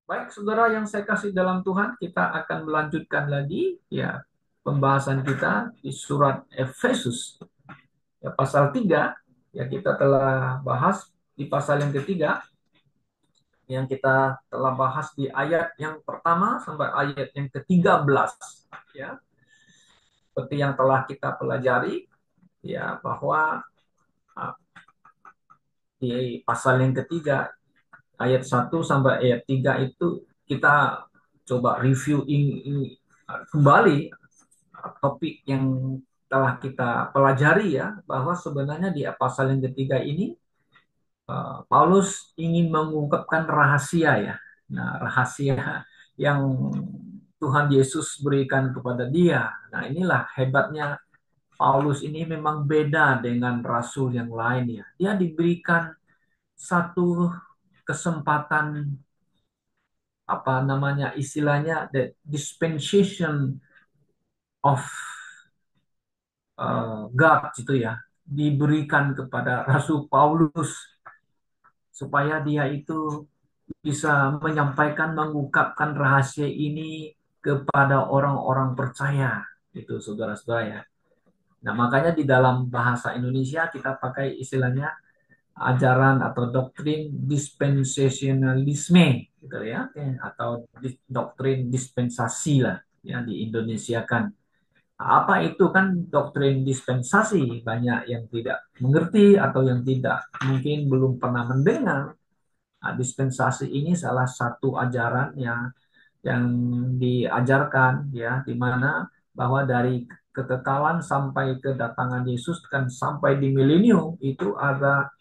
Baik, saudara yang saya kasih dalam Tuhan, kita akan melanjutkan lagi ya pembahasan kita di surat Efesus ya pasal 3 ya kita telah bahas di pasal yang ketiga yang kita telah bahas di ayat yang pertama sampai ayat yang ke-13 ya. Seperti yang telah kita pelajari ya bahwa ah, di pasal yang ketiga ayat 1 sampai ayat 3 itu kita coba review ini kembali topik yang telah kita pelajari ya bahwa sebenarnya di pasal yang ketiga ini Paulus ingin mengungkapkan rahasia ya. Nah, rahasia yang Tuhan Yesus berikan kepada dia. Nah, inilah hebatnya Paulus ini memang beda dengan rasul yang lain ya. Dia diberikan satu kesempatan apa namanya istilahnya the dispensation of God itu ya diberikan kepada Rasul Paulus supaya dia itu bisa menyampaikan mengungkapkan rahasia ini kepada orang-orang percaya itu saudara-saudara ya. Nah, makanya di dalam bahasa Indonesia kita pakai istilahnya ajaran atau doktrin dispensationalisme gitu ya, atau doktrin dispensasi lah ya di Indonesia kan. Apa itu kan doktrin dispensasi? Banyak yang tidak mengerti atau yang tidak mungkin belum pernah mendengar. Nah, dispensasi ini salah satu ajaran yang diajarkan ya di mana bahwa dari kekekalan sampai kedatangan Yesus kan sampai di milenium itu ada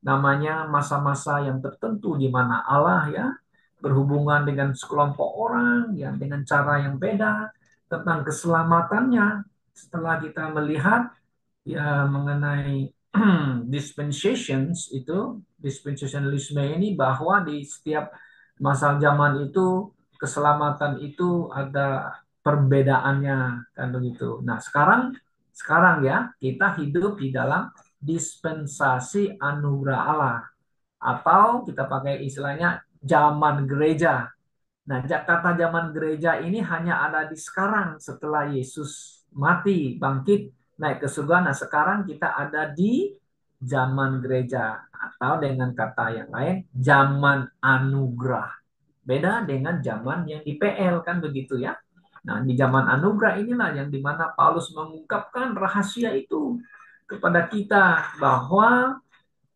namanya masa-masa yang tertentu di mana Allah ya berhubungan dengan sekelompok orang yang dengan cara yang beda tentang keselamatannya setelah kita melihat ya mengenai dispensations itu dispensationalisme ini bahwa di setiap masa zaman itu keselamatan itu ada perbedaannya kan begitu. Nah, sekarang ya kita hidup di dalam dispensasi anugerah Allah atau kita pakai istilahnya zaman gereja. Nah, kata zaman gereja ini hanya ada di sekarang setelah Yesus mati, bangkit, naik ke surga. Nah, sekarang kita ada di zaman gereja atau dengan kata yang lain, zaman anugerah. Beda dengan zaman yang di PL kan begitu ya. Nah, di zaman anugerah inilah yang dimana Paulus mengungkapkan rahasia itu kepada kita bahwa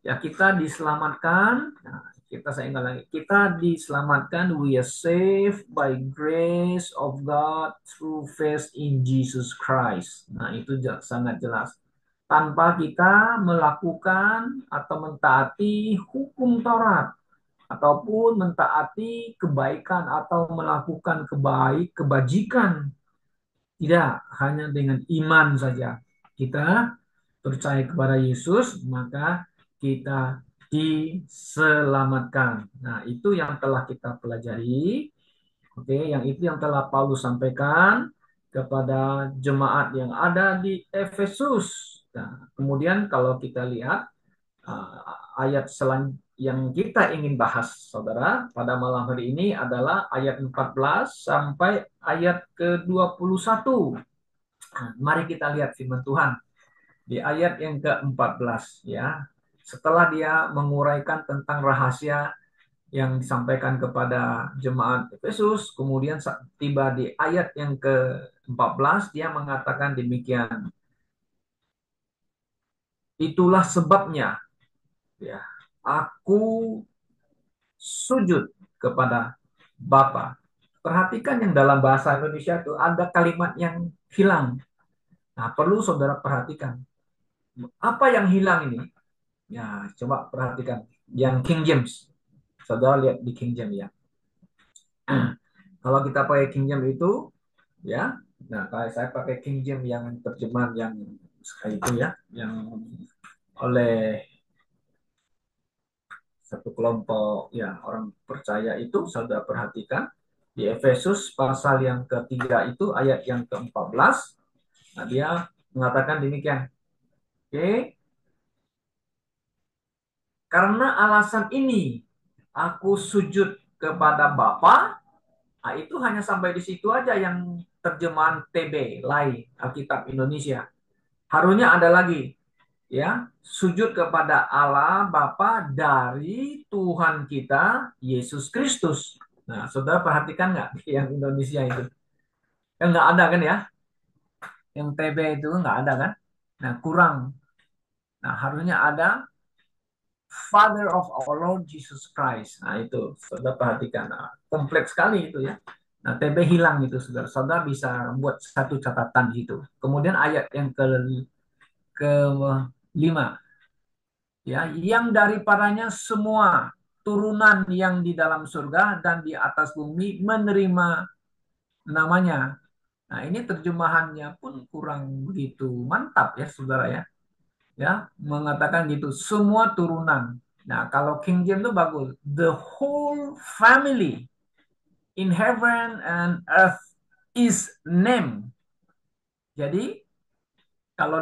ya kita diselamatkan. Nah, saya ingat lagi, kita diselamatkan, we are saved by grace of God through faith in Jesus Christ. Nah, itu sangat jelas. Tanpa kita melakukan atau mentaati hukum Taurat ataupun mentaati kebaikan atau melakukan kebajikan. Tidak, hanya dengan iman saja. Kita percaya kepada Yesus, maka kita diselamatkan. Nah, itu yang telah kita pelajari. Oke, yang itu yang telah Paulus sampaikan kepada jemaat yang ada di Efesus. Nah, kemudian kalau kita lihat ayat yang kita ingin bahas, saudara, pada malam hari ini adalah ayat 14 sampai ayat ke-21. Nah, mari kita lihat firman Tuhan di ayat yang ke-14 ya. Setelah dia menguraikan tentang rahasia yang disampaikan kepada jemaat Efesus, kemudian tiba di ayat yang ke-14 dia mengatakan demikian. Itulah sebabnya ya, aku sujud kepada Bapa. Perhatikan yang dalam bahasa Indonesia itu ada kalimat yang hilang. Nah, perlu saudara perhatikan. Apa yang hilang ini? Ya, coba perhatikan. Yang King James. Saudara lihat di King James ya. Kalau kita pakai King James itu, ya. Nah, kalau saya pakai King James yang terjemahan yang itu ya, yang oleh satu kelompok ya orang percaya itu, saudara perhatikan di Efesus pasal yang ketiga itu ayat yang ke-14. Nah, dia mengatakan demikian. Oke, karena alasan ini aku sujud kepada Bapa. Nah, itu hanya sampai di situ aja yang terjemahan TB, Lai, Alkitab Indonesia. Harusnya ada lagi, ya, sujud kepada Allah Bapa dari Tuhan kita Yesus Kristus. Nah, saudara perhatikan nggak yang Indonesia itu? Kan nggak ada kan ya? Yang TB itu nggak ada kan? Nah, kurang. Nah, harusnya ada Father of our Lord Jesus Christ. Nah, itu saudara perhatikan. Nah, kompleks sekali itu ya. Nah, TB hilang itu saudara. Saudara bisa buat satu catatan itu. Kemudian ayat yang kelima, ya, yang daripadanya semua turunan yang di dalam surga dan di atas bumi menerima namanya. Nah, ini terjemahannya pun kurang begitu mantap ya, saudara ya. Ya, mengatakan gitu, semua turunan. Nah, kalau King James itu bagus. The whole family in heaven and earth is named. Jadi, kalau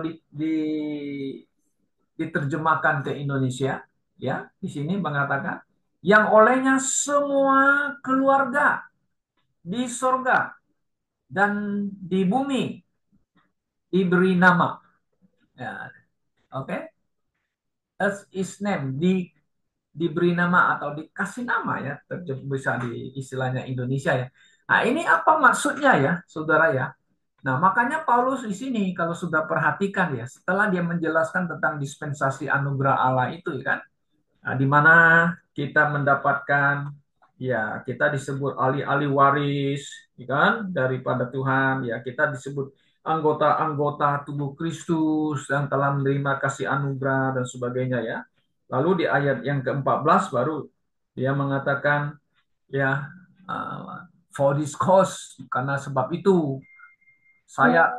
diterjemahkan ke Indonesia, ya, di sini mengatakan yang olehnya semua keluarga di sorga dan di bumi diberi nama. Ya, oke. Okay? As is name, diberi nama atau dikasih nama ya, bisa di istilahnya Indonesia ya. Nah, ini apa maksudnya ya, saudara ya? Nah, makanya Paulus di sini kalau sudah perhatikan ya, setelah dia menjelaskan tentang dispensasi anugerah Allah itu ya kan, nah, di mana kita mendapatkan ya, kita disebut ahli-ahli waris ya kan daripada Tuhan, ya kita disebut anggota-anggota tubuh Kristus yang telah menerima kasih anugerah dan sebagainya ya. Lalu di ayat yang ke-14 baru dia mengatakan ya, for this cause, karena sebab itu saya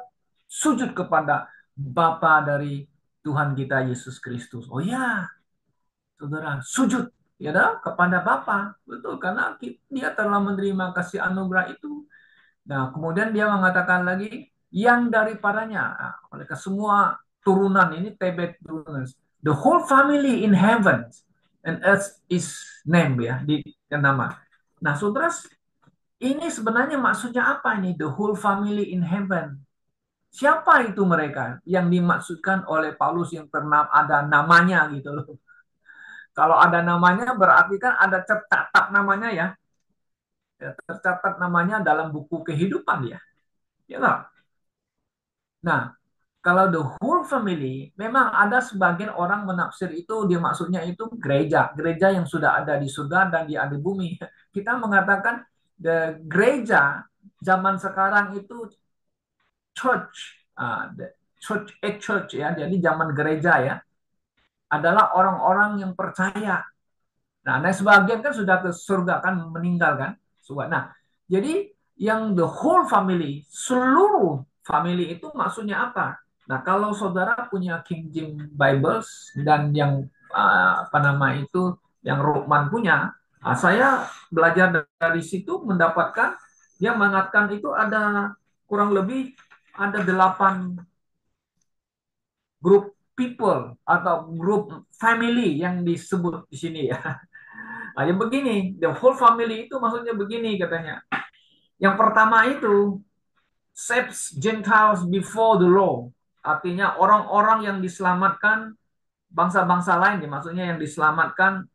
sujud kepada Bapa dari Tuhan kita Yesus Kristus. Oh ya, saudara, sujud ya dah, kepada Bapa. Betul, karena dia telah menerima kasih anugerah itu. Nah, kemudian dia mengatakan lagi yang daripadanya, nah, oleh semua turunan ini tebet turunan. The whole family in heaven and earth is name ya, di nama. Nah, saudara, ini sebenarnya maksudnya apa ini? The whole family in heaven. Siapa itu mereka yang dimaksudkan oleh Paulus yang pernah ada namanya gitu loh. Kalau ada namanya berarti kan ada tercatat namanya ya. Ya, tercatat namanya dalam buku kehidupan ya. Ya nggak? Nah, kalau the whole family, memang ada sebagian orang menafsir itu dia maksudnya itu gereja, gereja yang sudah ada di surga dan di ada bumi. Kita mengatakan the gereja zaman sekarang itu church, the church, church ya. Jadi zaman gereja ya adalah orang-orang yang percaya. Nah, sebagian kan sudah ke surga kan meninggal kan. Nah, jadi yang the whole family, seluruh family itu maksudnya apa? Nah, kalau saudara punya King James Bibles dan yang apa nama itu, yang Rockman punya, saya belajar dari situ mendapatkan dia mengatakan itu ada kurang lebih ada 8 grup people atau grup family yang disebut di sini ya. Nah, yang begini, the whole family itu maksudnya begini katanya. Yang pertama itu, saves Gentiles before the law. Artinya orang-orang yang diselamatkan, bangsa-bangsa lain, maksudnya yang diselamatkan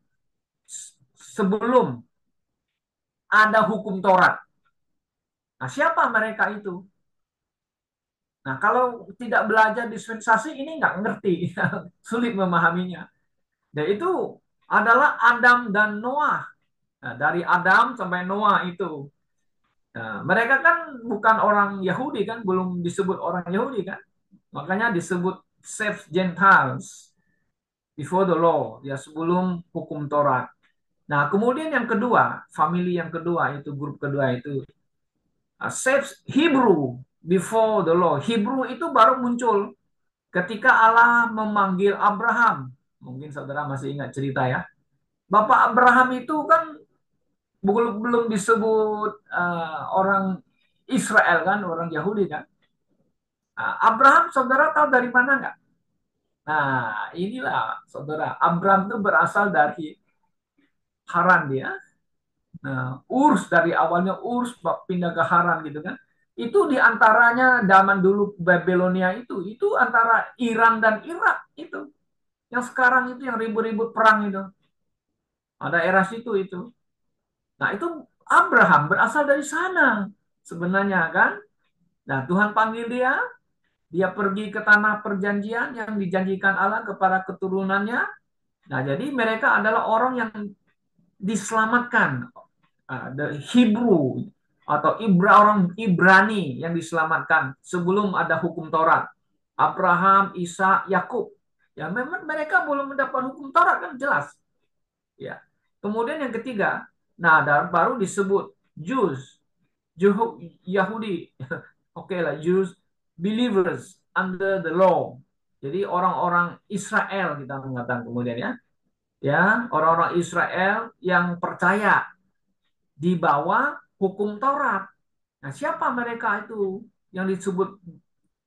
sebelum ada hukum Taurat. Nah, siapa mereka itu? Nah, kalau tidak belajar dispensasi ini nggak ngerti, sulit memahaminya. Dan itu adalah Adam dan Noah. Nah, dari Adam sampai Noah itu. Nah, mereka kan bukan orang Yahudi kan, belum disebut orang Yahudi kan. Makanya disebut save Gentiles before the law, ya sebelum hukum Taurat. Nah, kemudian yang kedua, family yang kedua itu, grup kedua itu save Hebrew before the law. Hebrew itu baru muncul ketika Allah memanggil Abraham. Mungkin saudara masih ingat cerita ya. Bapak Abraham itu kan belum disebut orang Israel kan, orang Yahudi kan. Nah, Abraham saudara tahu dari mana nggak? Nah, inilah saudara, Abraham itu berasal dari Haran dia. Nah, Urs dari awalnya Urs pindah ke Haran gitu kan. Itu di antaranya zaman dulu Babilonia itu antara Iran dan Irak itu. Yang sekarang itu yang ribut-ribut perang itu. Ada era situ itu. Nah, itu Abraham berasal dari sana sebenarnya kan. Nah, Tuhan panggil dia, dia pergi ke tanah perjanjian yang dijanjikan Allah kepada keturunannya. Nah, jadi mereka adalah orang yang diselamatkan, the Hebrew atau orang Ibrani yang diselamatkan sebelum ada hukum Taurat. Abraham, Isa, Yakub. Ya memang mereka belum mendapat hukum Taurat kan jelas. Ya. Kemudian yang ketiga, nah baru disebut Jews, Yahudi. Oke lah, Jews, believers under the law. Jadi orang-orang Israel kita mengatakan kemudian ya. Ya, orang-orang Israel yang percaya di bawah hukum Taurat. Nah, siapa mereka itu yang disebut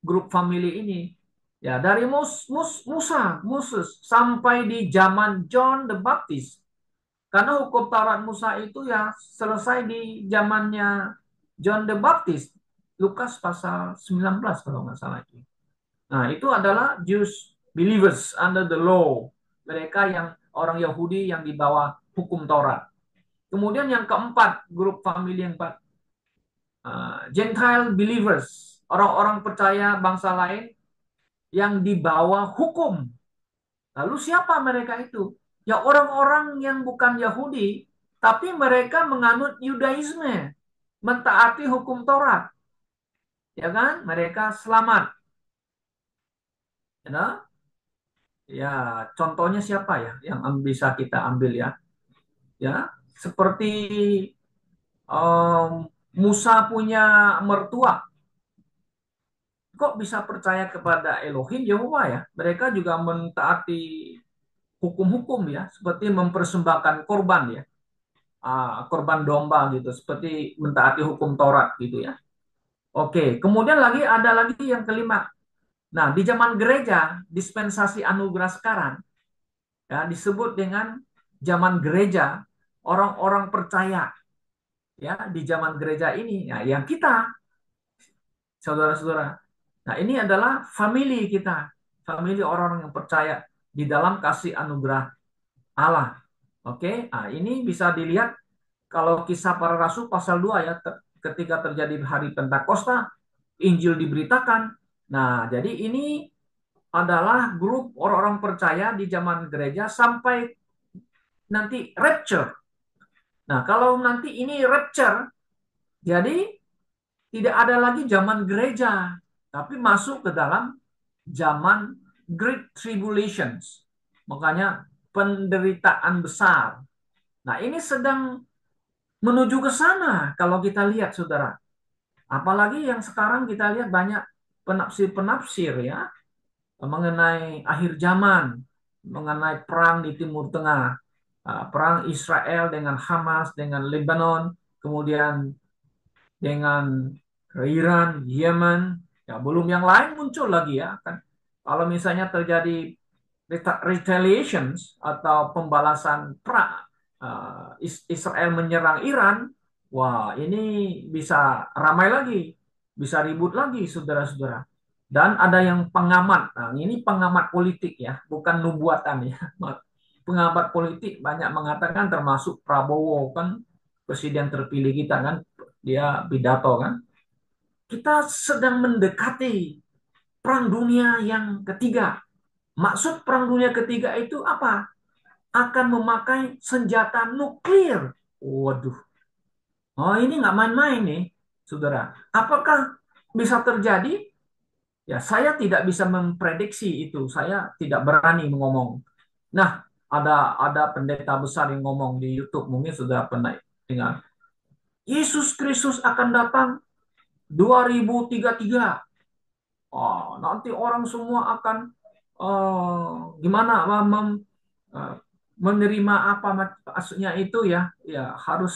grup family ini? Ya, dari Musa, Moses sampai di zaman John the Baptist. Karena hukum Taurat Musa itu ya selesai di zamannya John the Baptist. Lukas pasal 19 kalau nggak salah itu. Nah, itu adalah Jews believers under the law. Mereka yang orang Yahudi yang di bawah hukum Taurat. Kemudian yang keempat, grup famili yang keempat, Gentile believers, orang-orang percaya bangsa lain yang di bawah hukum. Lalu siapa mereka itu? Ya orang-orang yang bukan Yahudi, tapi mereka menganut Yudaisme, mentaati hukum Taurat. Ya kan? Mereka selamat. Ya, ya contohnya siapa ya yang bisa kita ambil ya? Ya, seperti Musa punya mertua, kok bisa percaya kepada Elohim Yehova ya? Mereka juga mentaati hukum-hukum ya, seperti mempersembahkan korban ya, korban domba gitu, seperti mentaati hukum Taurat gitu ya. Oke, kemudian lagi ada lagi yang kelima. Nah, di zaman gereja, dispensasi anugerah sekarang ya disebut dengan zaman gereja, orang-orang percaya ya di zaman gereja ini ya yang kita saudara-saudara. Nah, ini adalah family kita, family orang-orang yang percaya di dalam kasih anugerah Allah. Oke, nah, ini bisa dilihat kalau kisah para rasul pasal 2 ya, ketika terjadi hari Pentakosta, Injil diberitakan. Nah, jadi ini adalah grup orang-orang percaya di zaman gereja sampai nanti rapture. Nah, kalau nanti ini rapture, jadi tidak ada lagi zaman gereja, tapi masuk ke dalam zaman Great Tribulations. Makanya penderitaan besar. Nah, ini sedang menuju ke sana kalau kita lihat, saudara. Apalagi yang sekarang kita lihat banyak penafsir-penafsir ya mengenai akhir zaman, mengenai perang di Timur Tengah, perang Israel dengan Hamas, dengan Lebanon, kemudian dengan Iran, Yemen, ya belum yang lain muncul lagi ya kan. Kalau misalnya terjadi retaliations atau pembalasan perang, Israel menyerang Iran, wah ini bisa ramai lagi, bisa ribut lagi saudara-saudara. Dan ada yang pengamat, nah, ini pengamat politik ya, bukan nubuatan ya. Pengamat politik banyak mengatakan termasuk Prabowo kan presiden terpilih kita kan, dia pidato kan. Kita sedang mendekati perang dunia yang ketiga. Maksud perang dunia ketiga itu apa? Akan memakai senjata nuklir. Waduh, oh ini nggak main-main nih, saudara. Apakah bisa terjadi? Ya, saya tidak bisa memprediksi itu. Saya tidak berani ngomong. Nah, ada pendeta besar yang ngomong di YouTube, mungkin sudah pernah dengar. Yesus Kristus akan datang 2033. Oh, nanti orang semua akan gimana eh, menerima apa maksudnya itu ya, ya harus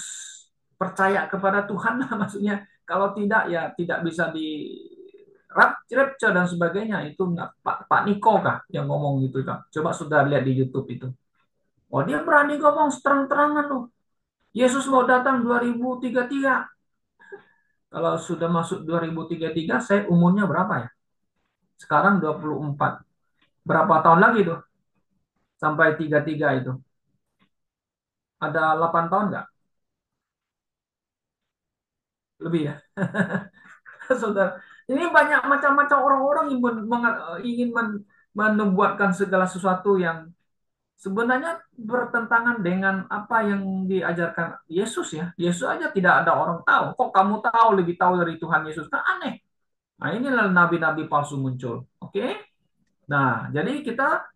percaya kepada Tuhan lah maksudnya. Kalau tidak ya tidak bisa di rapture dan sebagainya itu Pak Niko kah yang ngomong gitu kah? Coba sudah lihat di YouTube itu. Oh dia berani ngomong terang-terangan loh. Yesus mau datang 2033. Kalau sudah masuk 2033, saya umurnya berapa ya? Sekarang 24. Berapa tahun lagi tuh sampai 33 itu? Ada 8 tahun nggak? Lebih ya. Saudara, ini banyak macam-macam orang-orang yang ingin menubuatkan segala sesuatu yang sebenarnya bertentangan dengan apa yang diajarkan Yesus ya. Yesus aja tidak ada orang tahu. Kok kamu tahu lebih tahu dari Tuhan Yesus? Kan aneh. Nah, inilah nabi-nabi palsu muncul. Oke? Nah, jadi kita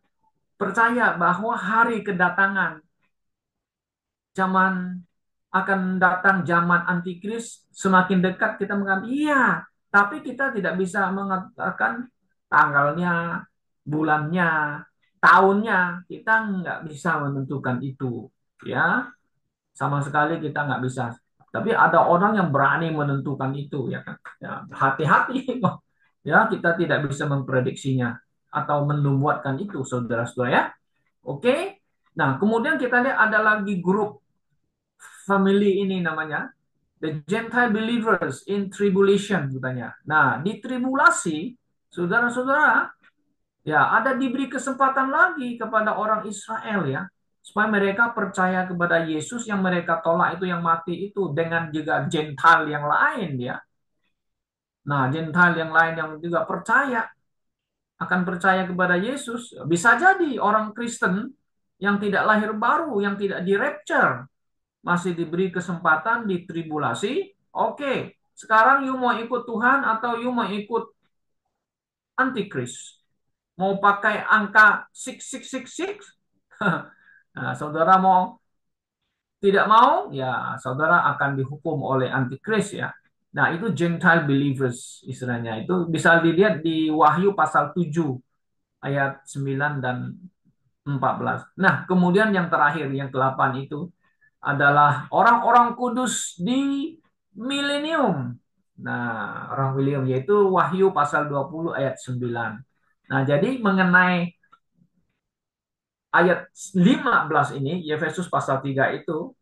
percaya bahwa hari kedatangan zaman akan datang zaman antikris semakin dekat kita mengatakan iya, tapi kita tidak bisa mengatakan tanggalnya, bulannya, tahunnya, kita nggak bisa menentukan itu, ya sama sekali kita nggak bisa. Tapi ada orang yang berani menentukan itu, ya kan? Ya, hati-hati, ya kita tidak bisa memprediksinya atau membuatkan itu, saudara-saudara ya. Oke. Nah, kemudian kita lihat ada lagi grup family ini namanya the Gentile believers in tribulation katanya. Nah, di tribulasi, saudara-saudara, ya ada diberi kesempatan lagi kepada orang Israel ya, supaya mereka percaya kepada Yesus yang mereka tolak itu yang mati itu dengan juga Gentile yang lain ya. Nah, Gentile yang lain yang juga percaya akan percaya kepada Yesus, bisa jadi orang Kristen yang tidak lahir baru, yang tidak di rapture, masih diberi kesempatan di tribulasi. Oke, sekarang you mau ikut Tuhan atau you mau ikut antikris? Mau pakai angka 6666? Nah, saudara mau tidak mau, ya saudara akan dihukum oleh antikris ya. Nah, itu Gentile believers istilahnya. Itu bisa dilihat di Wahyu pasal 7 ayat 9 dan 14. Nah, kemudian yang terakhir, yang ke-8 itu adalah orang-orang kudus di milenium. Nah, orang milenium yaitu Wahyu pasal 20 ayat 9. Nah, jadi mengenai ayat 15 ini, Efesus pasal 3 itu,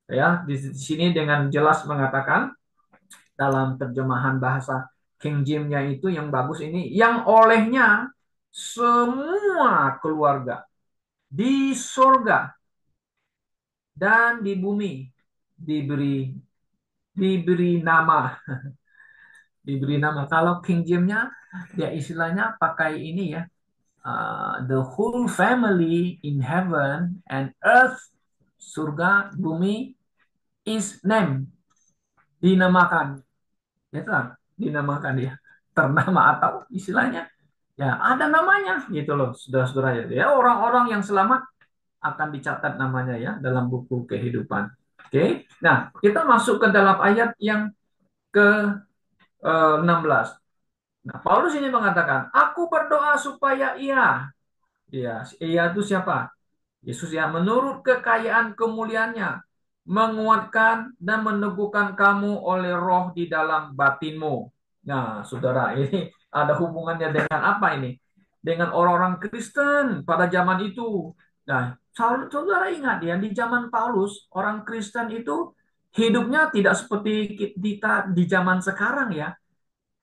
ya, di sini dengan jelas mengatakan dalam terjemahan bahasa King James-nya itu yang bagus ini, yang olehnya semua keluarga di surga dan di bumi diberi diberi nama diberi nama. Kalau King James-nya dia istilahnya pakai ini ya, the whole family in heaven and earth, surga, bumi is named, dinamakan. Ya kan? Dinamakan dia. Ternama atau istilahnya ya ada namanya gitu loh, saudara-saudara ya. Orang-orang yang selamat akan dicatat namanya ya dalam buku kehidupan. Oke. Nah, kita masuk ke dalam ayat yang ke-16. Nah, Paulus ini mengatakan, aku berdoa supaya ia itu siapa? Yesus ya, menurut kekayaan kemuliaannya, menguatkan dan meneguhkan kamu oleh roh di dalam batinmu. Nah, saudara, ini ada hubungannya dengan apa ini? Dengan orang-orang Kristen pada zaman itu. Nah, saudara ingat ya, di zaman Paulus, orang Kristen itu hidupnya tidak seperti kita di zaman sekarang ya,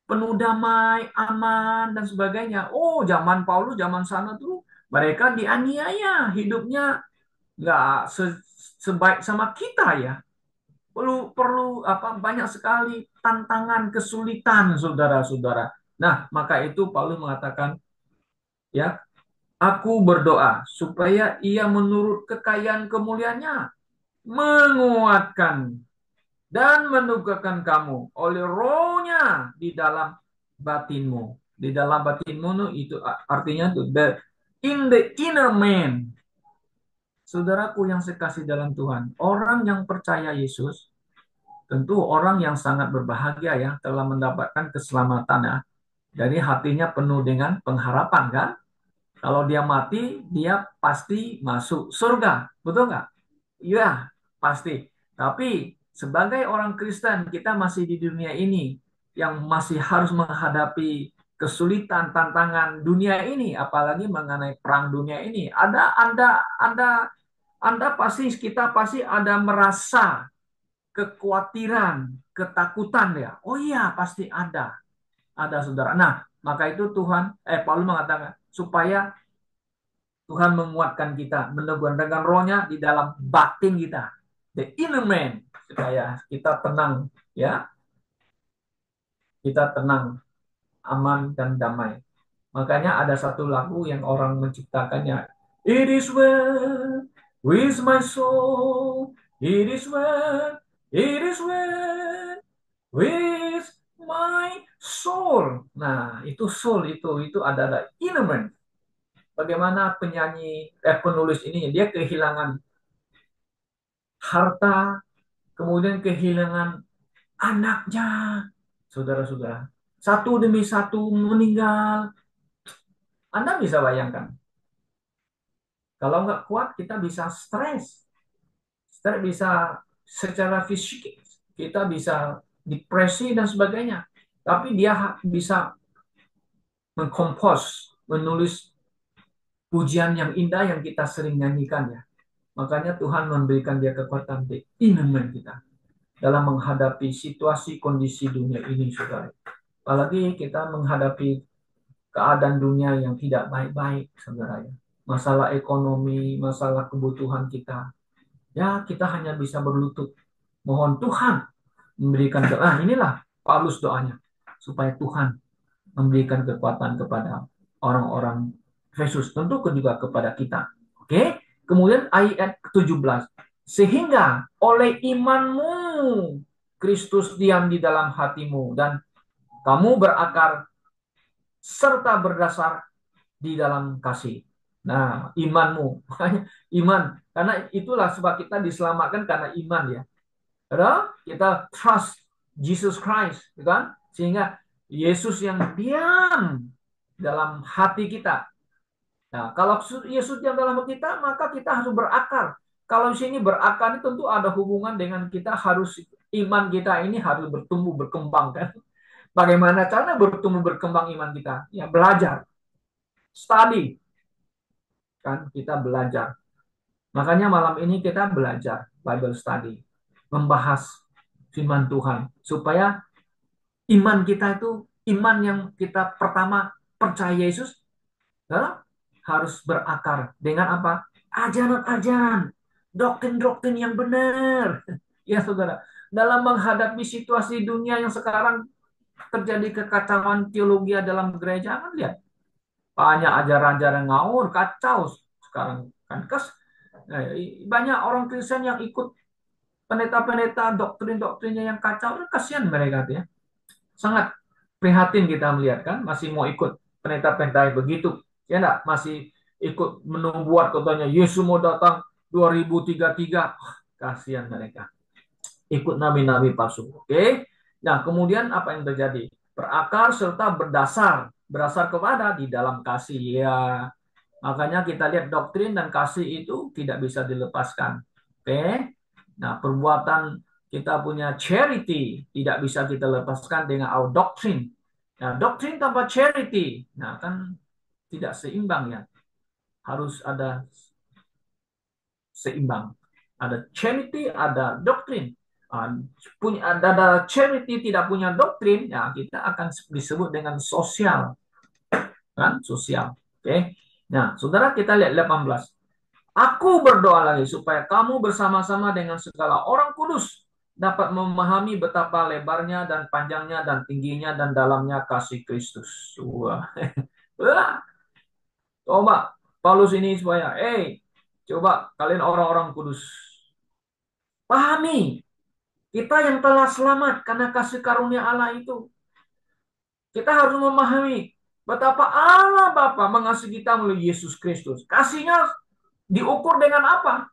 penuh damai, aman, dan sebagainya. Oh, zaman Paulus, zaman sana tuh mereka dianiaya, hidupnya nggak sebaik sama kita ya. Perlu perlu apa banyak sekali tantangan, kesulitan, saudara-saudara. Nah, maka itu Paulus mengatakan, ya, aku berdoa supaya ia menurut kekayaan kemuliaannya menguatkan dan meneguhkan kamu oleh rohnya di dalam batinmu. Di dalam batinmu itu artinya tuh in the inner man. Saudaraku yang sekasih dalam Tuhan, orang yang percaya Yesus tentu orang yang sangat berbahagia ya telah mendapatkan keselamatan ya. Jadi hatinya penuh dengan pengharapan kan? Kalau dia mati, dia pasti masuk surga. Betul nggak? Iya, pasti. Tapi sebagai orang Kristen, kita masih di dunia ini yang masih harus menghadapi kesulitan, tantangan dunia ini, apalagi mengenai perang dunia ini. Ada Kita pasti ada merasa kekhawatiran, ketakutan ya. Oh iya, pasti ada. Ada saudara. Nah, maka itu Paulus mengatakan supaya Tuhan menguatkan kita, meneguhkan dengan rohnya di dalam batin kita. The inner man. Supaya kita tenang, ya. Kita tenang, aman, dan damai. Makanya ada satu lagu yang orang menciptakannya. It is well with my soul. It is well. It is well with my soul. Nah, itu soul itu adalah inner man. Bagaimana penulis ini dia kehilangan harta, kemudian kehilangan anaknya, saudara-saudara. Satu demi satu meninggal. Anda bisa bayangkan, kalau nggak kuat kita bisa stres, stres bisa secara fisik, kita bisa depresi dan sebagainya. Tapi dia bisa mengkompos, menulis pujian yang indah yang kita sering nyanyikan ya. Makanya Tuhan memberikan dia kekuatan di iman kita dalam menghadapi situasi kondisi dunia ini, saudara. Apalagi kita menghadapi keadaan dunia yang tidak baik-baik, saudara ya. Masalah ekonomi, masalah kebutuhan kita. Ya, kita hanya bisa berlutut. Mohon Tuhan memberikan doa. Inilah Paulus doanya. Supaya Tuhan memberikan kekuatan kepada orang-orang Yesus. Tentu juga kepada kita. Oke. Kemudian ayat ke-17. Sehingga oleh imanmu Kristus diam di dalam hatimu dan kamu berakar serta berdasar di dalam kasih. Nah, imanmu. Iman. Karena itulah sebab kita diselamatkan karena iman ya. Karena kita trust Jesus Christ. Kan? Sehingga Yesus yang diam dalam hati kita. Nah, kalau Yesus diam dalam hati kita, maka kita harus berakar. Kalau di sini berakar itu tentu ada hubungan dengan kita harus iman kita ini harus bertumbuh berkembang kan. Bagaimana cara bertumbuh berkembang iman kita? Ya belajar, study kan kita belajar. Makanya malam ini kita belajar Bible study, membahas firman Tuhan supaya iman kita itu iman yang kita pertama percaya Yesus ya, harus berakar dengan apa? Ajaran-ajaran, doktrin-doktrin yang benar. Ya saudara, dalam menghadapi situasi dunia yang sekarang terjadi kekacauan teologi dalam gereja kan lihat banyak ajaran-ajaran ngawur kacau sekarang kan banyak orang Kristen yang ikut pendeta-pendeta doktrin-doktrinnya yang kacau kasihan mereka tuh ya sangat prihatin kita melihat kan masih mau ikut pendeta-pendeta begitu ya enggak masih ikut membuat katanya Yesus mau datang 2033 kasihan mereka ikut nabi-nabi palsu oke nah kemudian apa yang terjadi berakar serta berdasar berasal kepada di dalam kasih ya makanya kita lihat doktrin dan kasih itu tidak bisa dilepaskan oke nah perbuatan kita punya charity tidak bisa kita lepaskan dengan our doctrine nah doktrin tanpa charity nah kan tidak seimbang ya harus ada seimbang ada charity ada doktrin ada charity tidak punya doktrin ya kita akan disebut dengan sosial kan sosial oke nah saudara kita lihat 18 aku berdoa lagi supaya kamu bersama-sama dengan segala orang kudus dapat memahami betapa lebarnya dan panjangnya dan tingginya dan dalamnya kasih Kristus wah coba Paulus ini supaya coba kalian orang-orang kudus pahami kita yang telah selamat karena kasih karunia Allah itu kita harus memahami betapa Allah Bapa mengasihi kita melalui Yesus Kristus. Kasihnya diukur dengan apa?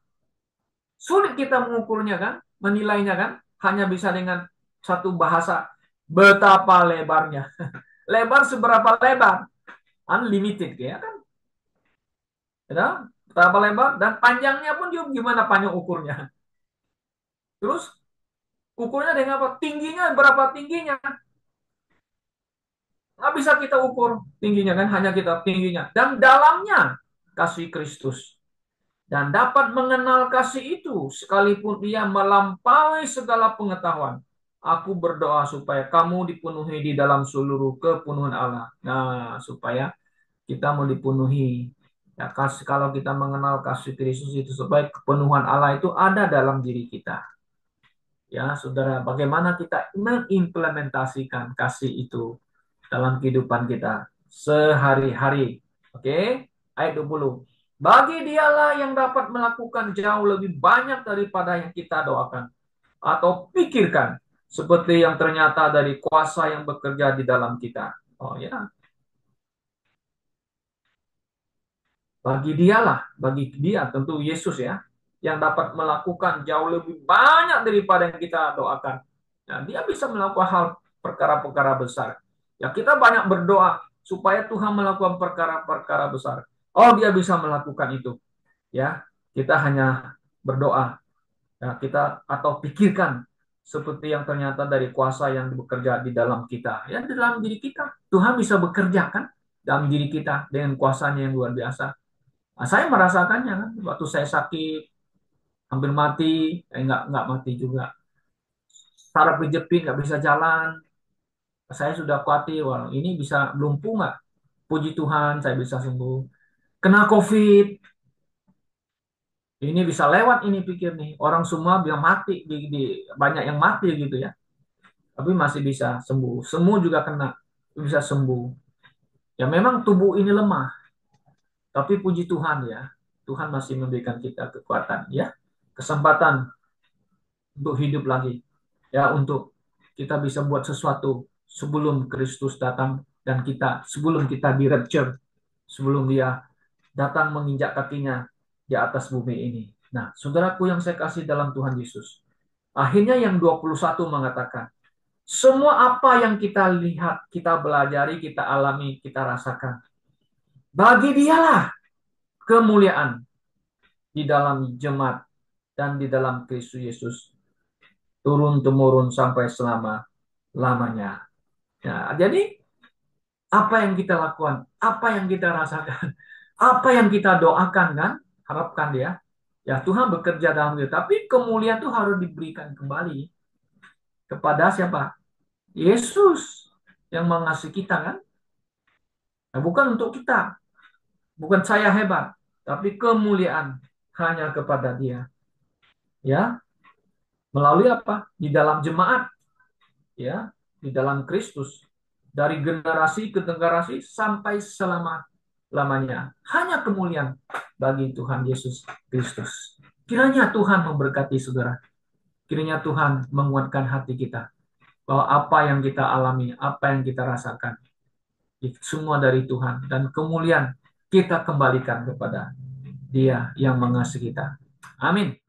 Sulit kita mengukurnya kan, menilainya kan, hanya bisa dengan satu bahasa. Betapa lebarnya. Lebar seberapa lebar? Unlimited ya kan? Ya, betapa lebar dan panjangnya pun juga gimana panjang ukurnya. Terus ukurnya dengan apa? Tingginya berapa tingginya? Nggak bisa kita ukur tingginya kan, hanya kita tingginya. Dan dalamnya kasih Kristus. dan dapat mengenal kasih itu sekalipun ia melampaui segala pengetahuan. Aku berdoa supaya kamu dipenuhi di dalam seluruh kepenuhan Allah. Nah, supaya kita mau dipenuhi. Ya, kalau kita mengenal kasih Kristus itu supaya kepenuhan Allah itu ada dalam diri kita. Ya, saudara, bagaimana kita mengimplementasikan kasih itu dalam kehidupan kita sehari-hari. Oke, ayat 20. Bagi dialah yang dapat melakukan jauh lebih banyak daripada yang kita doakan atau pikirkan, seperti yang ternyata dari kuasa yang bekerja di dalam kita. Oh ya, bagi dia tentu Yesus ya, yang dapat melakukan jauh lebih banyak daripada yang kita doakan. Nah, dia bisa melakukan hal perkara-perkara besar. Ya, kita banyak berdoa supaya Tuhan melakukan perkara-perkara besar. Oh, dia bisa melakukan itu. Ya, kita hanya berdoa. Ya, kita atau pikirkan seperti yang ternyata dari kuasa yang bekerja di dalam kita. Ya, di dalam diri kita. Tuhan bisa bekerja kan dalam diri kita dengan kuasanya yang luar biasa. Nah, saya merasakannya kan, waktu saya sakit, hampir mati, nggak mati juga. Saraf kejepit, nggak bisa jalan. Saya sudah khawatir, wah ini bisa lumpuh nggak? Puji Tuhan, saya bisa sembuh. Kena COVID, ini bisa lewat ini pikir nih. Orang semua bilang mati, banyak yang mati gitu ya. Tapi masih bisa sembuh. Semua juga kena, bisa sembuh. Ya memang tubuh ini lemah, tapi puji Tuhan ya. Tuhan masih memberikan kita kekuatan ya. Kesempatan untuk hidup lagi. Ya, untuk kita bisa buat sesuatu sebelum Kristus datang dan sebelum kita di rapture, sebelum dia datang menginjak kakinya di atas bumi ini. Nah, saudaraku yang saya kasih dalam Tuhan Yesus. Akhirnya yang 21 mengatakan, semua apa yang kita lihat, kita belajari, kita alami, kita rasakan. Bagi dialah kemuliaan di dalam jemaat dan di dalam Kristus Yesus turun-temurun sampai selama-lamanya. Ya, jadi apa yang kita lakukan, apa yang kita rasakan, apa yang kita doakan kan, harapkan dia. Ya Tuhan bekerja dalam kita, tapi kemuliaan itu harus diberikan kembali kepada siapa? Yesus yang mengasihi kita kan. Nah, bukan untuk kita, bukan saya hebat, tapi kemuliaan hanya kepada dia. Ya, melalui apa? Di dalam jemaat, ya, di dalam Kristus. Dari generasi ke generasi sampai selama-lamanya. Hanya kemuliaan bagi Tuhan Yesus Kristus. Kiranya Tuhan memberkati saudara. Kiranya Tuhan menguatkan hati kita. Bahwa apa yang kita alami, apa yang kita rasakan, semua dari Tuhan. Dan kemuliaan kita kembalikan kepada Dia yang mengasihi kita. Amin.